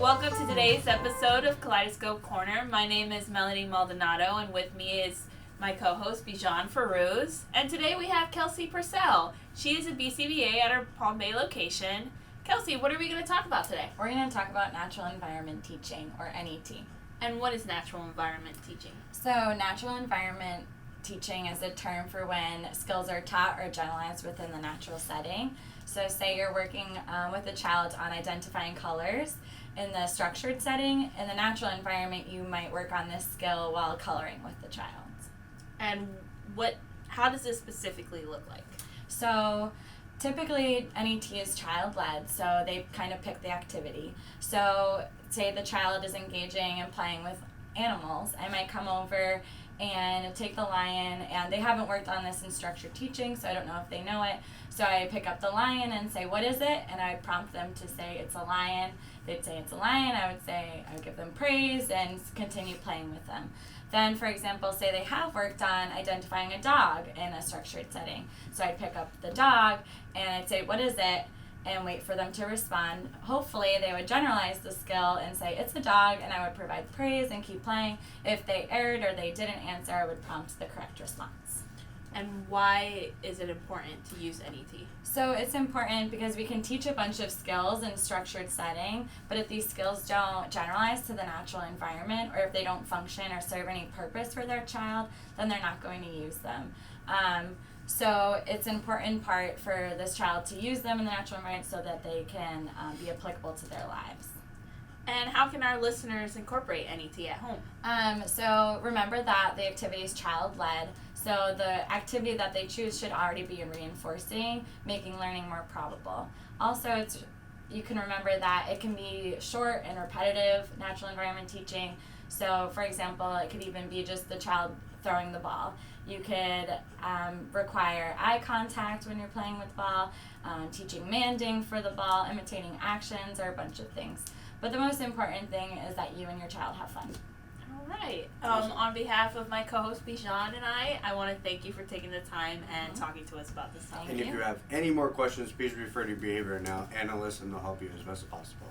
Welcome to today's episode of Kaleidoscope Corner. My name is Melonie Maldonado, and with me is my co-host Bijan Farouz. And today we have Kelsey Purcell. She is a BCBA at our Palm Bay location. Kelsey, what are we going to talk about today? We're going to talk about natural environment teaching, or NET. And what is natural environment teaching? So natural environment teaching is a term for when skills are taught or generalized within the natural setting. So say you're working with a child on identifying colors in the structured setting. In the natural environment, you might work on this skill while coloring with the child. And how does this specifically look like? So typically NET is child-led, so they kind of pick the activity. So say the child is engaging and playing with animals. I might come over and take the lion, and they haven't worked on this in structured teaching, so I don't know if they know it. So I pick up the lion and say, what is it? And I prompt them to say it's a lion. They'd say it's a lion. I would give them praise and continue playing with them. Then, for example, say they have worked on identifying a dog in a structured setting. So I'd pick up the dog and I'd say, what is it? And wait for them to respond. Hopefully they would generalize the skill and say it's a dog, and I would provide praise and keep playing. If they erred or they didn't answer, I would prompt the correct response. And why is it important to use NET? So it's important because we can teach a bunch of skills in structured setting, but if these skills don't generalize to the natural environment, or if they don't function or serve any purpose for their child, then they're not going to use them. So it's an important part for this child to use them in the natural environment so that they can be applicable to their lives. And how can our listeners incorporate NET at home? So remember that the activity is child-led, so the activity that they choose should already be reinforcing, making learning more probable. Also, you can remember that it can be short and repetitive natural environment teaching. So for example, it could even be just the child throwing the ball. You could require eye contact when you're playing with the ball, teaching manding for the ball, imitating actions, or a bunch of things. But the most important thing is that you and your child have fun. All right. On behalf of my co-host Bijan and I want to thank you for taking the time and talking to us about this topic. And if you have any more questions, please refer to Behavior Analyst, and they'll help you as best as possible.